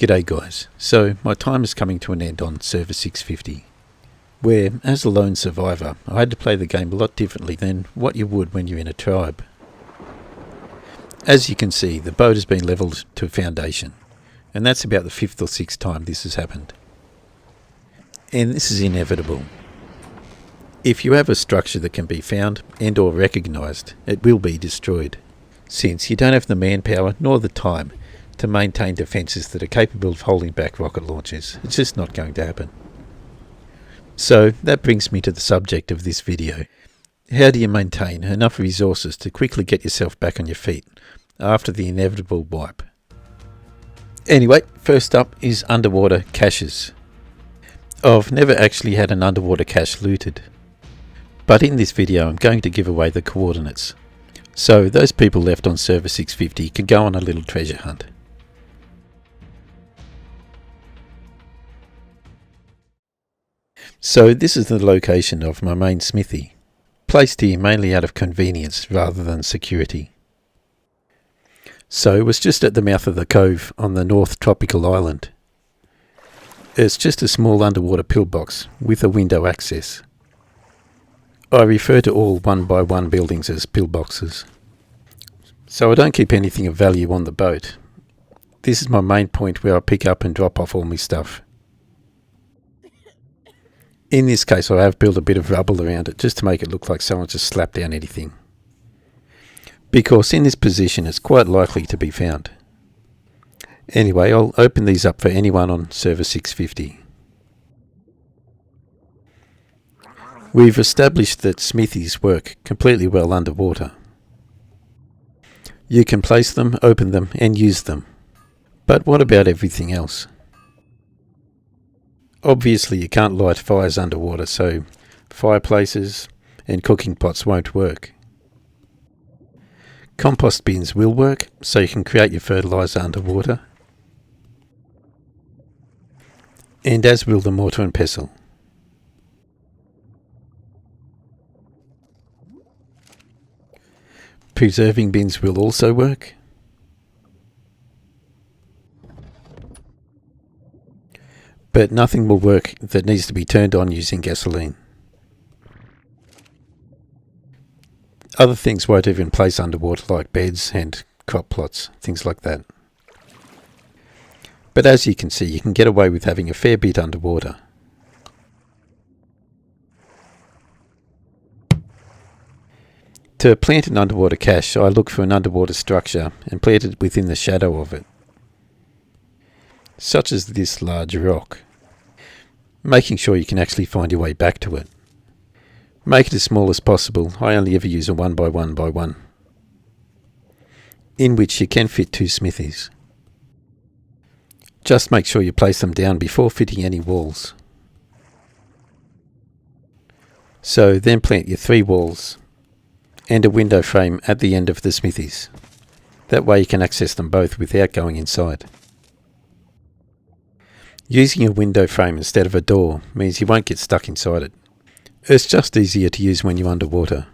G'day guys, so my time is coming to an end on server 650, where as a lone survivor I had to play the game a lot differently than what you would when you're in a tribe. As you can see, the boat has been levelled to foundation, and that's about the 5th or 6th time this has happened. And this is inevitable. If you have a structure that can be found and or recognised, it will be destroyed, since you don't have the manpower nor the time to maintain defences that are capable of holding back rocket launchers. It's just not going to happen. So that brings me to the subject of this video. How do you maintain enough resources to quickly get yourself back on your feet after the inevitable wipe? Anyway, first up is underwater caches. I've never actually had an underwater cache looted, but in this video I'm going to give away the coordinates, so those people left on server 650 can go on a little treasure hunt. So this is the location of my main smithy, placed here mainly out of convenience rather than security. So it was just at the mouth of the cove on the North Tropical Island. It's just a small underwater pillbox with a window access. I refer to all 1x1 buildings as pillboxes. So I don't keep anything of value on the boat. This is my main point where I pick up and drop off all my stuff. In this case I have built a bit of rubble around it just to make it look like someone just slapped down anything, because in this position it's quite likely to be found. Anyway, I'll open these up for anyone on server 650. We've established that smithies work completely well underwater. You can place them, open them and use them. But what about everything else? Obviously you can't light fires underwater, so fireplaces and cooking pots won't work. Compost bins will work, so you can create your fertiliser underwater. And as will the mortar and pestle. Preserving bins will also work. But nothing will work that needs to be turned on using gasoline. Other things won't even place underwater, like beds and crop plots, things like that. But as you can see, you can get away with having a fair bit underwater. To plant an underwater cache, I look for an underwater structure and plant it within the shadow of it, such as this large rock, making sure you can actually find your way back to it. Make it as small as possible. I only ever use a 1x1x1, in which you can fit 2 smithies. Just make sure you place them down before fitting any walls. So then plant your 3 walls and a window frame at the end of the smithies. That way you can access them both without going inside. Using a window frame instead of a door means you won't get stuck inside it. It's just easier to use when you're underwater.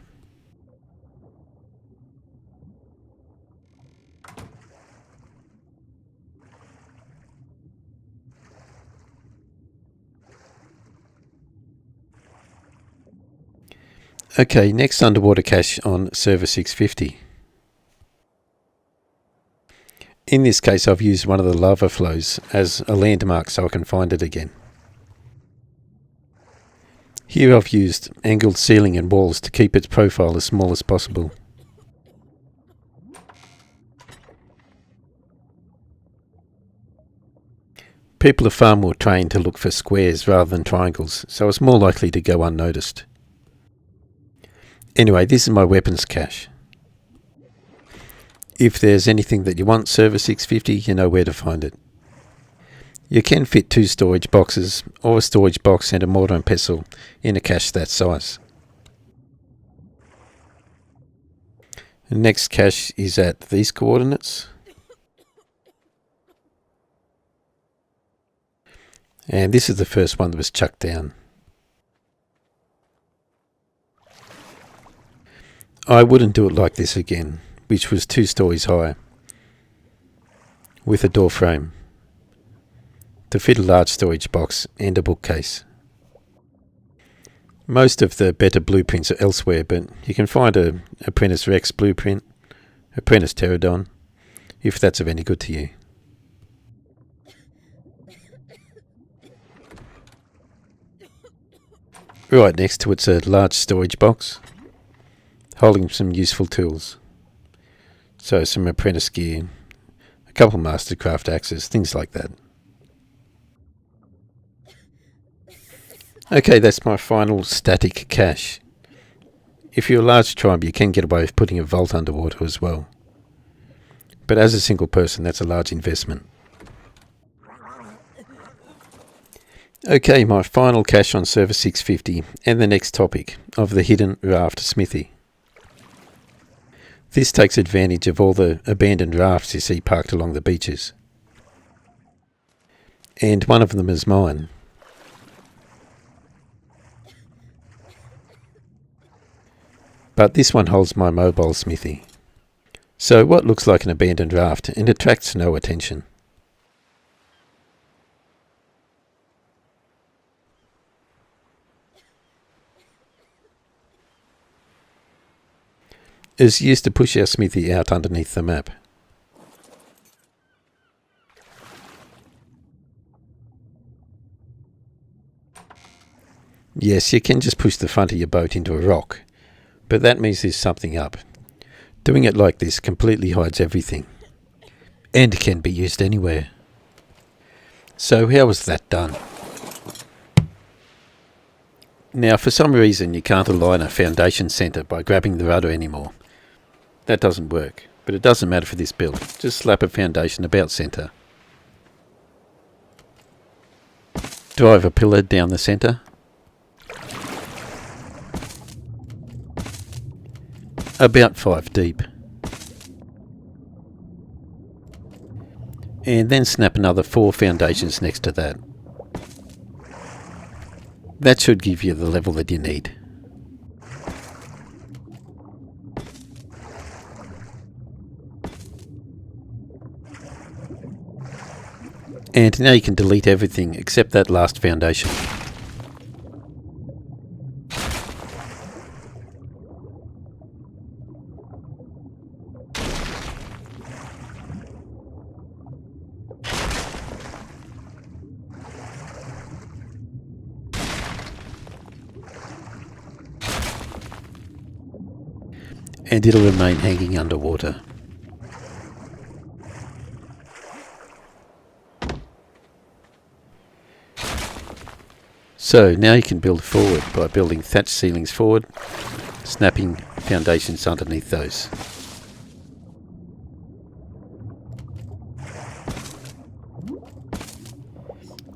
Okay, next underwater cache on server 650. In this case I've used one of the lava flows as a landmark so I can find it again. Here I've used angled ceiling and walls to keep its profile as small as possible. People are far more trained to look for squares rather than triangles, so it's more likely to go unnoticed. Anyway, this is my weapons cache. If there's anything that you want server 650, you know where to find it. You can fit 2 storage boxes or a storage box and a mortar and pestle in a cache that size. The next cache is at these coordinates. And this is the first one that was chucked down. I wouldn't do it like this again, which was 2 stories high, with a door frame. to fit a large storage box and a bookcase. Most of the better blueprints are elsewhere, but you can find a Apprentice Rex blueprint, Apprentice Pterodon, if that's of any good to you. Right next to it's a large storage box holding some useful tools. So some apprentice gear, a couple of mastercraft axes, things like that. Okay, that's my final static cache. If you're a large tribe, you can get away with putting a vault underwater as well. But as a single person, that's a large investment. Okay, my final cache on server 650 and the next topic of the hidden raft smithy. This takes advantage of all the abandoned rafts you see parked along the beaches. And one of them is mine. But this one holds my mobile smithy. So what looks like an abandoned raft and attracts no attention. Is used to push our smithy out underneath the map. Yes, you can just push the front of your boat into a rock, but that means there's something up. Doing it like this completely hides everything, and can be used anywhere. So how was that done? Now, for some reason you can't align a foundation centre by grabbing the rudder anymore. That doesn't work, but it doesn't matter for this build. Just slap a foundation about centre. Drive a pillar down the centre. About 5 deep. And then snap another 4 foundations next to that. That should give you the level that you need. And now you can delete everything except that last foundation. And it'll remain hanging underwater. So now you can build forward by building thatch ceilings forward, snapping foundations underneath those.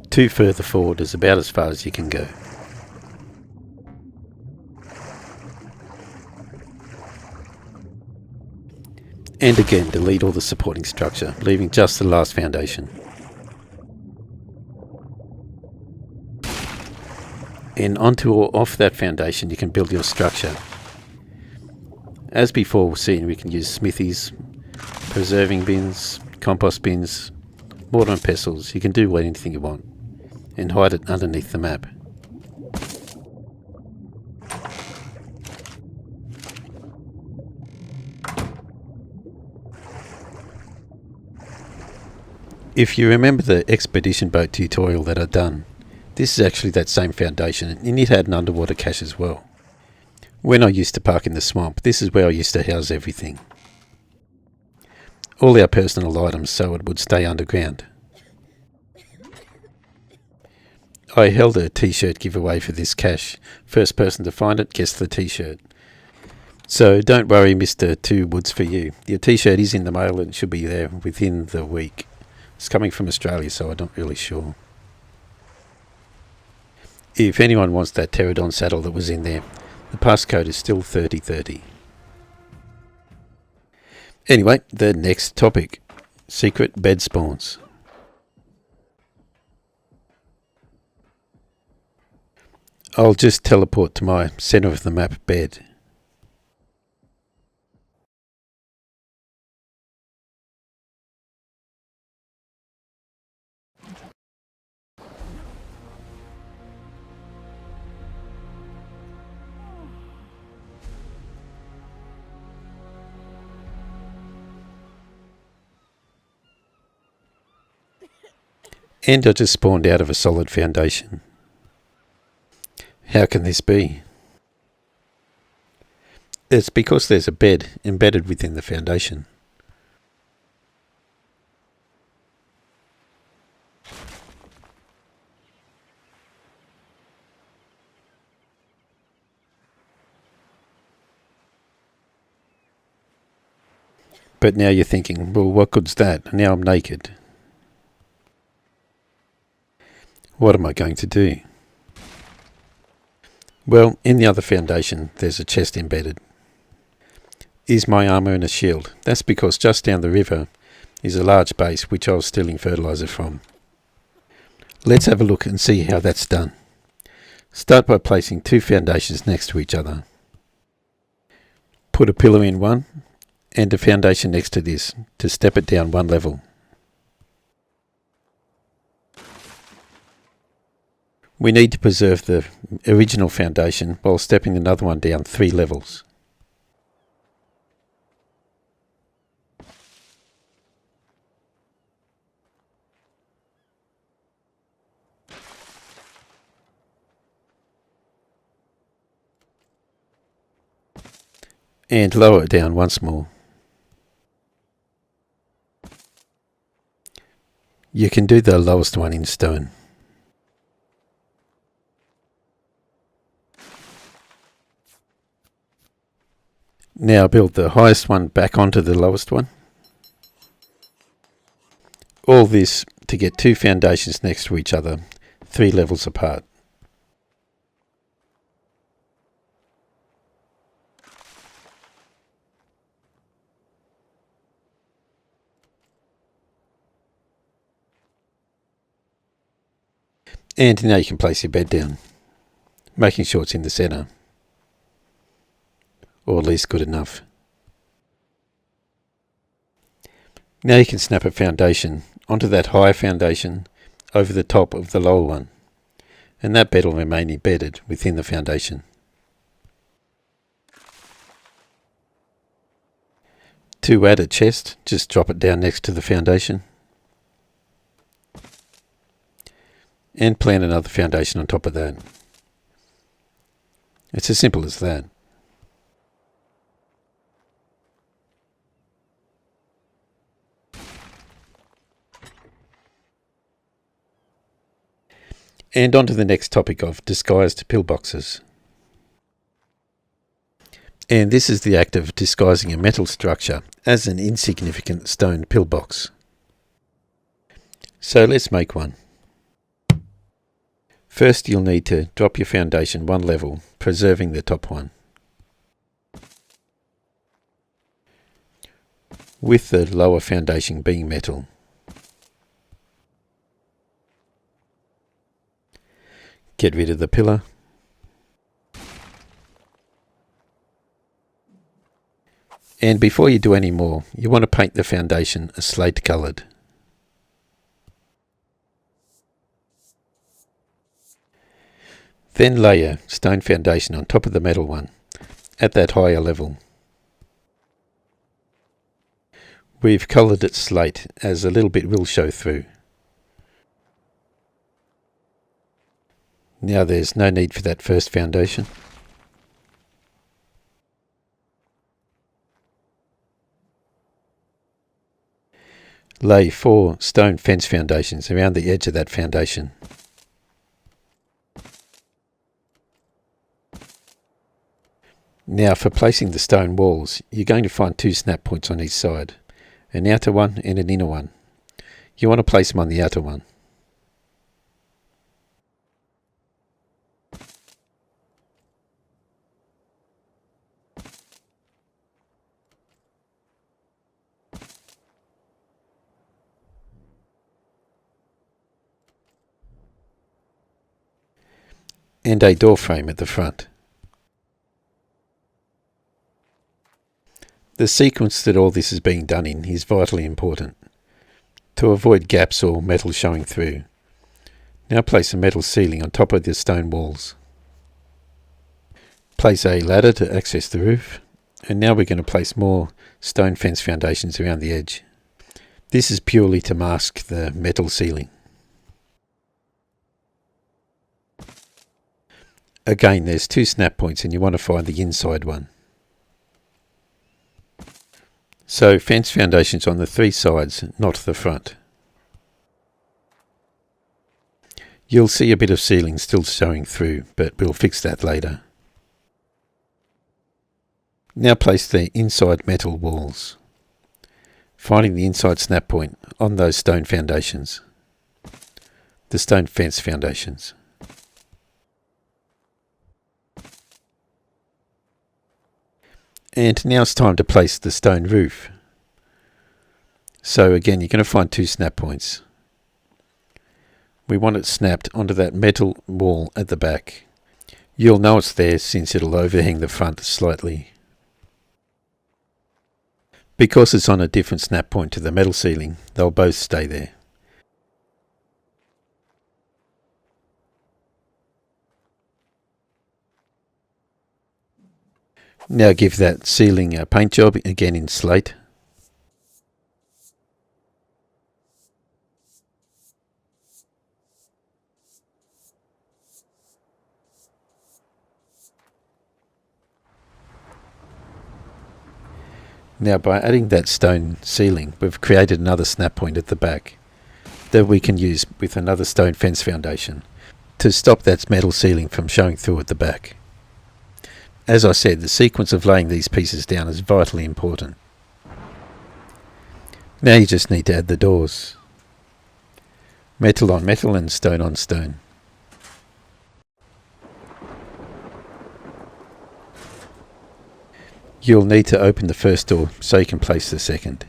Two further forward is about as far as you can go. And again, delete all the supporting structure, leaving just the last foundation. And onto or off that foundation you can build your structure. As before we've seen, we can use smithies, preserving bins, compost bins, mortar and pestles. You can do anything you want and hide it underneath the map. If you remember the expedition boat tutorial that I've done, this is actually that same foundation, and it had an underwater cache as well. When I used to park in the swamp, this is where I used to house everything. All our personal items, so it would stay underground. I held a t-shirt giveaway for this cache. First person to find it gets the t-shirt. So don't worry, Mr. Two Woods for you. Your t-shirt is in the mail and should be there within the week. It's coming from Australia, so I'm not really sure. If anyone wants that pterodon saddle that was in there, the passcode is still 3030. Anyway, the next topic. Secret bed spawns. I'll just teleport to my centre of the map bed. And I just spawned out of a solid foundation. How can this be? It's because there's a bed embedded within the foundation. But now you're thinking, well, what good's that? Now I'm naked. What am I going to do? Well, in the other foundation, there's a chest embedded. Is my armour and a shield? That's because just down the river is a large base which I was stealing fertiliser from. Let's have a look and see how that's done. Start by placing two foundations next to each other. Put a pillar in one and a foundation next to this to step it down one level. We need to preserve the original foundation while stepping another one down 3 levels. And lower it down once more. You can do the lowest one in stone. Now build the highest one back onto the lowest one. All this to get 2 foundations next to each other, 3 levels apart. And now you can place your bed down, making sure it's in the centre, or at least good enough. Now you can snap a foundation onto that higher foundation over the top of the lower one, and that bed will remain embedded within the foundation. To add a chest, just drop it down next to the foundation. And plant another foundation on top of that. It's as simple as that. And on to the next topic of disguised pillboxes. And this is the act of disguising a metal structure as an insignificant stone pillbox. So let's make one. First you'll need to drop your foundation 1 level, preserving the top one. With the lower foundation being metal. Get rid of the pillar. And before you do any more, you want to paint the foundation a slate coloured. Then lay a stone foundation on top of the metal one, at that higher level. We've coloured it slate, as a little bit will show through. Now there's no need for that first foundation. Lay 4 stone fence foundations around the edge of that foundation. Now for placing the stone walls, you're going to find 2 snap points on each side, an outer one and an inner one. You want to place them on the outer one. And a door frame at the front. The sequence that all this is being done in is vitally important, to avoid gaps or metal showing through. Now place a metal ceiling on top of the stone walls. Place a ladder to access the roof, and now we're going to place more stone fence foundations around the edge. This is purely to mask the metal ceiling. Again, there's 2 snap points and you want to find the inside one. So fence foundations on the 3 sides, not the front. You'll see a bit of ceiling still showing through, but we'll fix that later. Now place the inside metal walls, finding the inside snap point on those stone foundations, the stone fence foundations. And now it's time to place the stone roof. So again, you're going to find 2 snap points. We want it snapped onto that metal wall at the back. You'll know it's there since it'll overhang the front slightly. Because it's on a different snap point to the metal ceiling, they'll both stay there. Now give that ceiling a paint job, again in slate. Now by adding that stone ceiling, we've created another snap point at the back that we can use with another stone fence foundation to stop that metal ceiling from showing through at the back. As I said, the sequence of laying these pieces down is vitally important. Now you just need to add the doors. Metal on metal and stone on stone. You'll need to open the first door so you can place the second.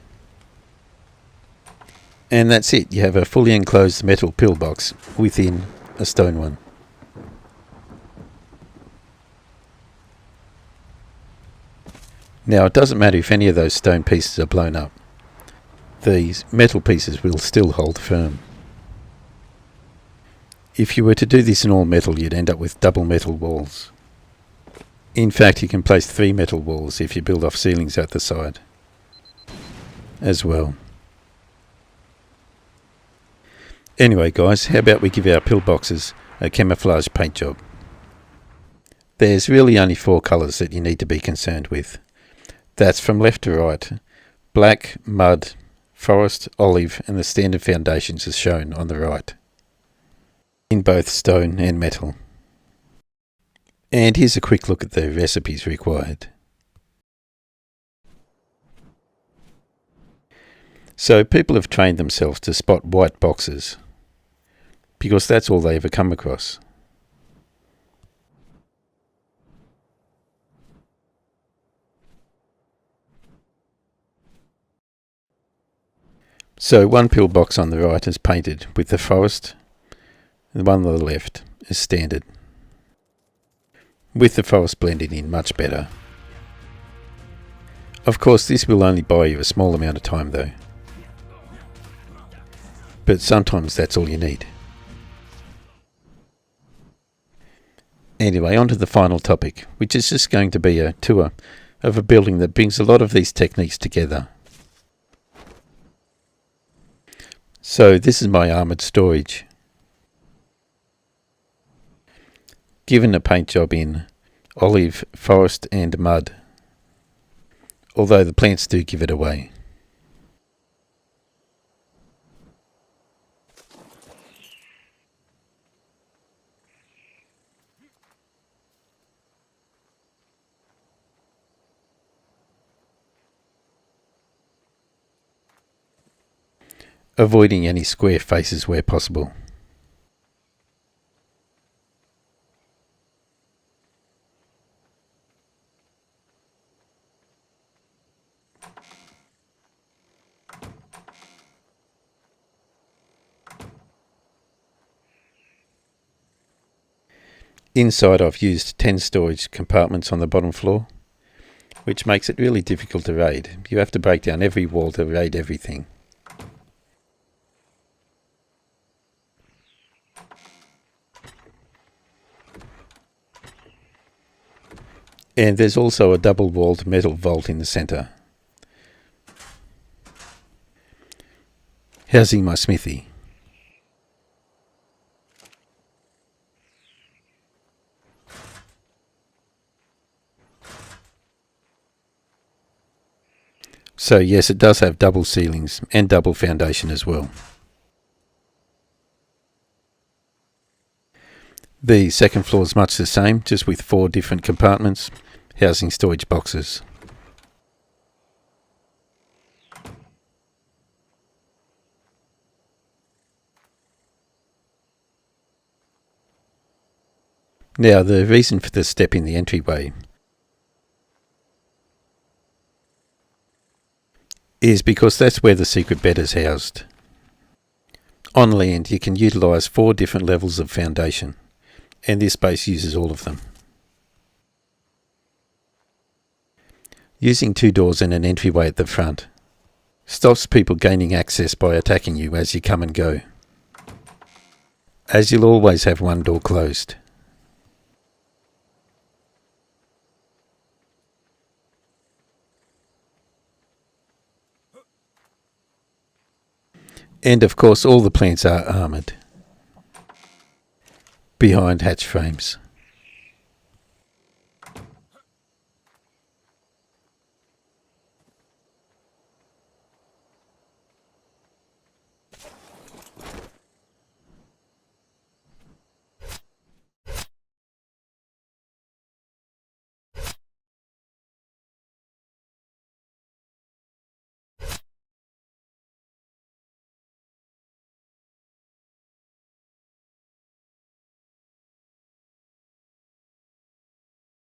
And that's it, you have a fully enclosed metal pillbox within a stone one. Now it doesn't matter if any of those stone pieces are blown up. These metal pieces will still hold firm. If you were to do this in all metal, you'd end up with double metal walls. In fact, you can place 3 metal walls if you build off ceilings at the side as well. Anyway guys, how about we give our pillboxes a camouflage paint job? There's really only 4 colours that you need to be concerned with. That's from left to right: black, mud, forest, olive, and the standard foundations as shown on the right, in both stone and metal. And here's a quick look at the recipes required. So people have trained themselves to spot white boxes because that's all they ever come across. So one pillbox on the right is painted with the forest, and the one on the left is standard, with the forest blending in much better. Of course, this will only buy you a small amount of time though, but sometimes that's all you need. Anyway, on to the final topic, which is just going to be a tour of a building that brings a lot of these techniques together. So this is my armoured storage. Given a paint job in olive, forest and mud, although the plants do give it away. Avoiding any square faces where possible. Inside I've used 10 storage compartments on the bottom floor, which makes it really difficult to raid. You have to break down every wall to raid everything. And there's also a double-walled metal vault in the centre, housing my smithy. So yes, it does have double ceilings and double foundation as well. The second floor is much the same, just with 4 different compartments housing storage boxes. Now, the reason for the step in the entryway is because that's where the secret bed is housed. On land, you can utilise 4 different levels of foundation, and this base uses all of them. Using 2 doors and an entryway at the front stops people gaining access by attacking you as you come and go, as you'll always have 1 door closed. And of course all the plants are armoured behind hatch frames.